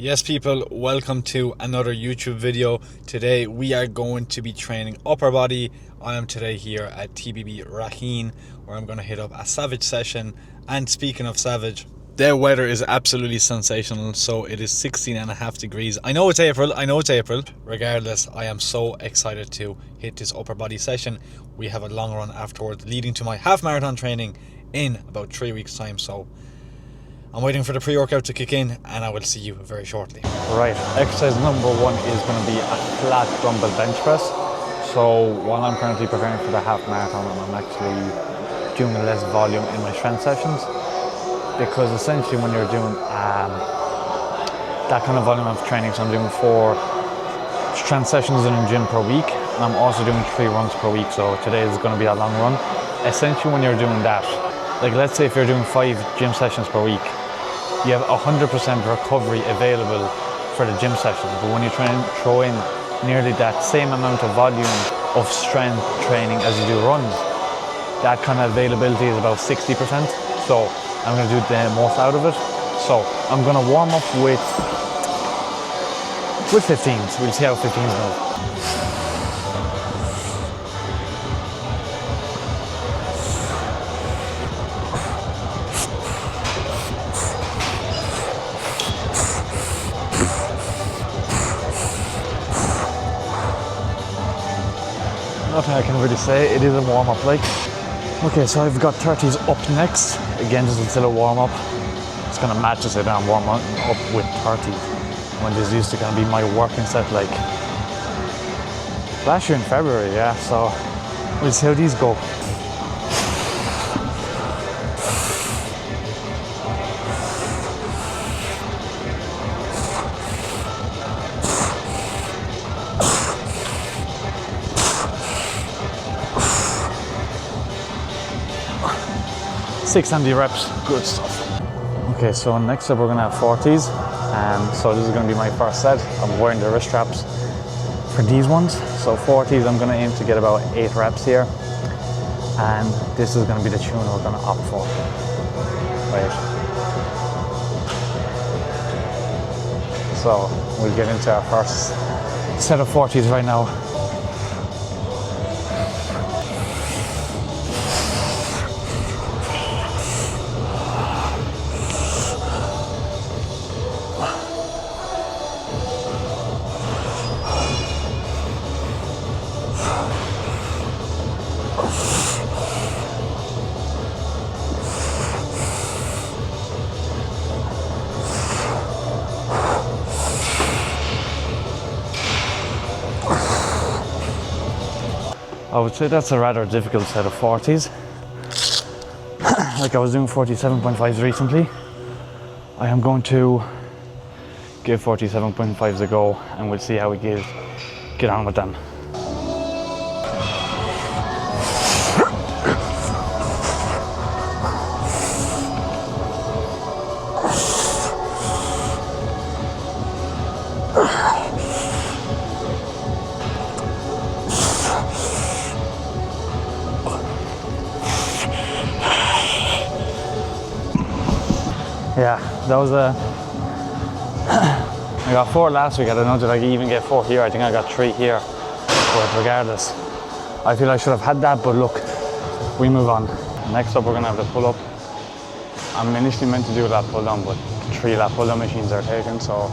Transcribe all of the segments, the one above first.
Yes people, welcome to another YouTube video. Today we are going to be training upper body. I am today here at TBB Raheen where I'm going to hit up a Savage session. And speaking of Savage, their weather is absolutely sensational. So it is 16.5 degrees. I know it's April. Regardless, I am so excited to hit this upper body session. We have a long run afterwards leading to my half marathon training in about 3 weeks time. So I'm waiting for the pre-workout to kick in and I will see you very shortly. Right, exercise number one is going to be a flat dumbbell bench press. So while I'm currently preparing for the half marathon, I'm actually doing less volume in my strength sessions, because essentially when you're doing that kind of volume of training, so I'm doing 4 strength sessions in a gym per week, and I'm also doing 3 runs per week. So today is going to be a long run. Essentially when you're doing that, like let's say if you're doing 5 gym sessions per week, you have 100% recovery available for the gym session. But when you try and throw in nearly that same amount of volume of strength training as you do runs, that kind of availability is about 60%. So I'm going to do the most out of it. So I'm going to warm up with 15s. We'll see how 15s move. Nothing I can really say, it is a warm-up like. Okay, so I've got 30s up next. Again, just still a warm-up. It's gonna match us down, warm up with 30s. When this used to gonna be my working set like last year in February, yeah, so we'll see how these go. Six MD reps, good stuff. Okay, so next up we're gonna have 40s. So this is gonna be my first set. I'm wearing the wrist straps for these ones. So 40s, I'm gonna aim to get about 8 reps here. And this is gonna be the tune we're gonna opt for. Right. So we'll get into our first set of 40s right now. I would say that's a rather difficult set of 40s. Like I was doing 47.5s recently. I am going to give 47.5s a go and we'll see how we get on with them. Yeah, that was I got 4 last week. I don't know, did I even get 4 here? I think I got 3 here. But regardless, I feel I should have had that, but look, we move on. Next up, we're gonna have the pull-up. I'm initially meant to do a lat pull-down, but 3 lat pull-down machines are taken, so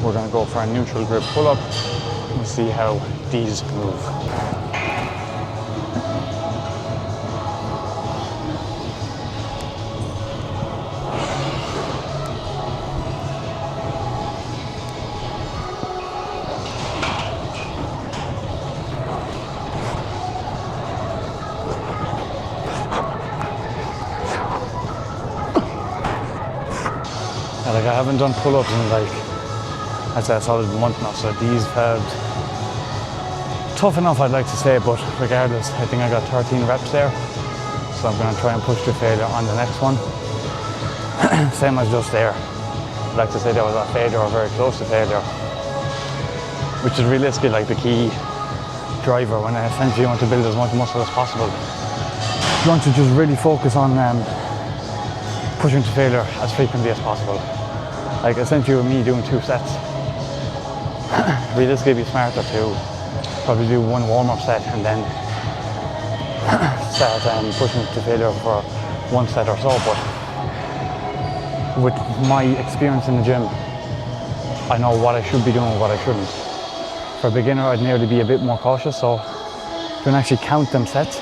we're gonna go for a neutral grip pull-up and see how these move. Like I haven't done pull-ups in like, I'd say a solid month now, so these felt tough enough, I'd like to say, but regardless, I think I got 13 reps there, so I'm going to try and push to failure on the next one. Same as just there. I'd like to say there was a failure or very close to failure, which is realistically like the key driver when essentially you want to build as much muscle as possible. You want to just really focus on pushing to failure as frequently as possible. Like essentially with me doing 2 sets, realistically it'd be smarter to probably do 1 warm-up set and then start pushing to failure for 1 set or so. But with my experience in the gym, I know what I should be doing and what I shouldn't. For a beginner, I'd nearly be a bit more cautious, so you can actually count them sets,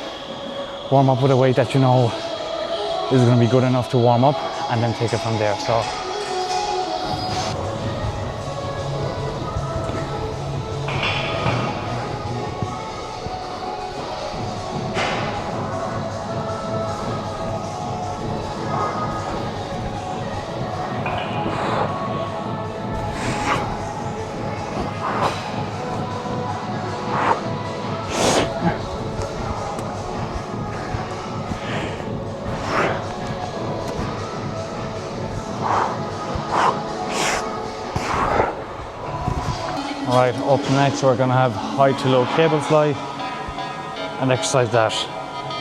warm up with a weight that you know is going to be good enough to warm up, and then take it from there. So Alright, up next we're going to have high to low cable fly, an exercise that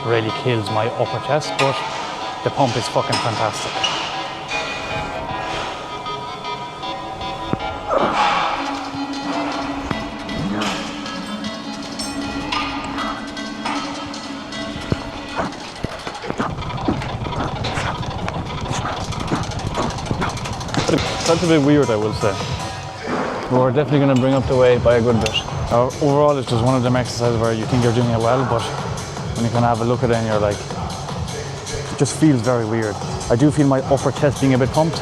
really kills my upper chest, but the pump is fucking fantastic. That's a bit weird, I will say. But we're definitely going to bring up the weight by a good bit. Overall, it's just one of them exercises where you think you're doing it well, but when you kind of have a look at it and you're like, it just feels very weird. I do feel my upper chest being a bit pumped.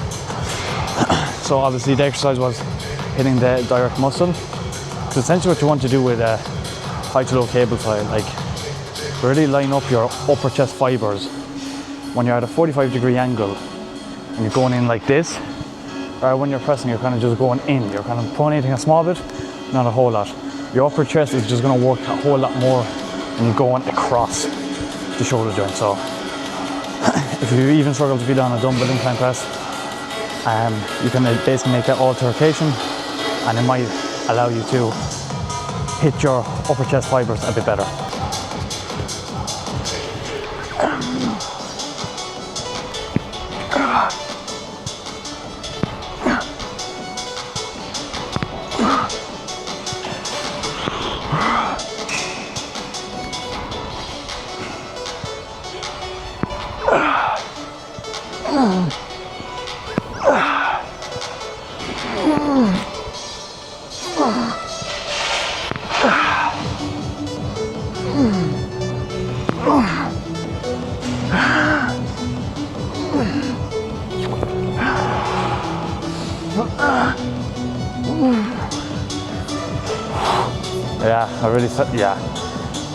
So obviously the exercise was hitting the direct muscle. Because essentially what you want to do with a high to low cable fly, like really line up your upper chest fibers when you're at a 45-degree angle and you're going in like this. Or when you're pressing, you're kind of just going in. You're kind of pronating a small bit, not a whole lot. Your upper chest is just going to work a whole lot more when you're going across the shoulder joint. So if you even struggle to feel on a dumbbell incline press, you can basically make that altercation, and it might allow you to hit your upper chest fibers a bit better.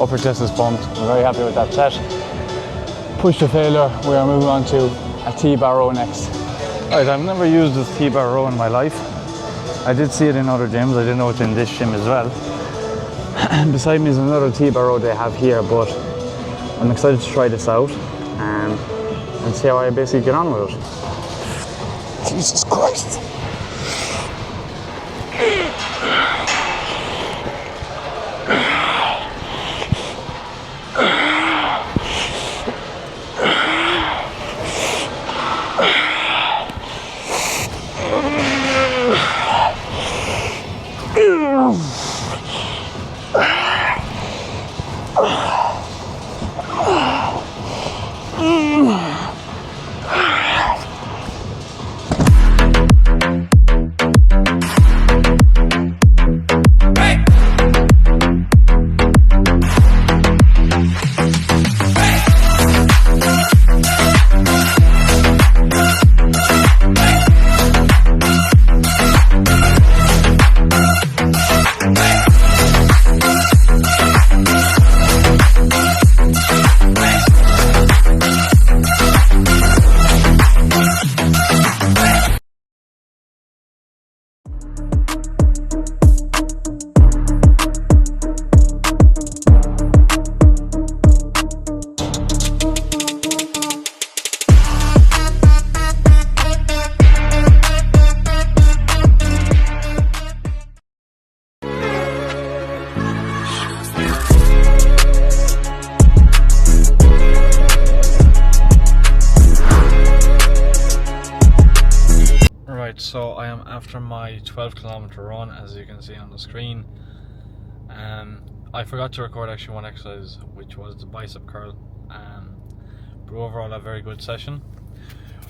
Upper chest is pumped. I'm very happy with that set. Push to failure. We are moving on to a T-bar row next. Alright, I've never used this T-bar row in my life. I did see it in other gyms. I didn't know it's in this gym as well. And beside me is another T-bar row they have here, but I'm excited to try this out and see how I basically get on with it. Jesus Christ. after my 12-kilometer run, as you can see on the screen. I forgot to record actually one exercise, which was the bicep curl. But overall, a very good session.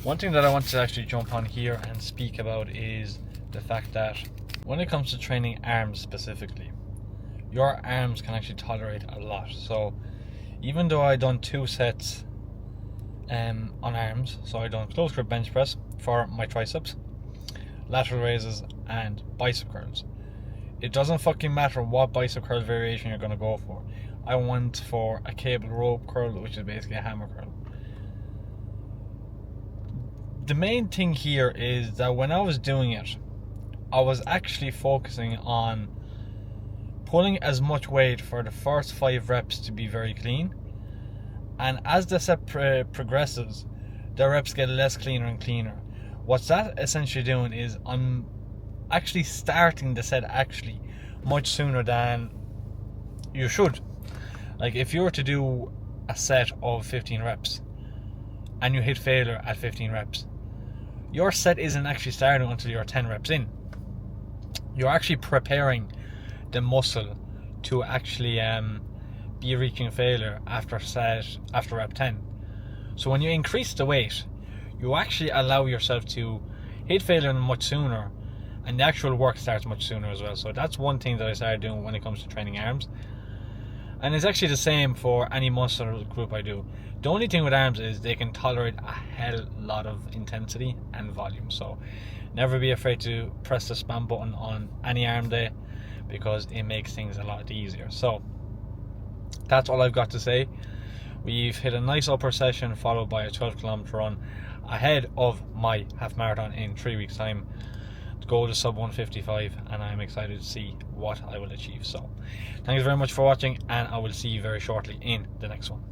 One thing that I want to actually jump on here and speak about is the fact that when it comes to training arms specifically, your arms can actually tolerate a lot. So even though I done 2 sets on arms, so I done close grip bench press for my triceps, lateral raises and bicep curls, it doesn't fucking matter what bicep curl variation you're going to go for. I went for a cable rope curl, which is basically a hammer curl. The main thing here is that when I was doing it, I was actually focusing on pulling as much weight for the first 5 reps to be very clean, and as the set progresses, the reps get less cleaner and cleaner. What's that essentially doing is I'm actually starting the set actually much sooner than you should. Like if you were to do a set of 15 reps and you hit failure at 15 reps, your set isn't actually starting until you're 10 reps in. You're actually preparing the muscle to actually be reaching failure after rep 10. So when you increase the weight, you actually allow yourself to hit failure much sooner, and the actual work starts much sooner as well. So that's one thing that I started doing when it comes to training arms, and it's actually the same for any muscle group I do. The only thing with arms is they can tolerate a hell lot of intensity and volume, so never be afraid to press the spam button on any arm day, because it makes things a lot easier. So that's all I've got to say. We've hit a nice upper session followed by a 12-kilometer run ahead of my half marathon in 3 weeks time. The goal is sub 155, and I'm excited to see what I will achieve. So thanks very much for watching, and I will see you very shortly in the next one.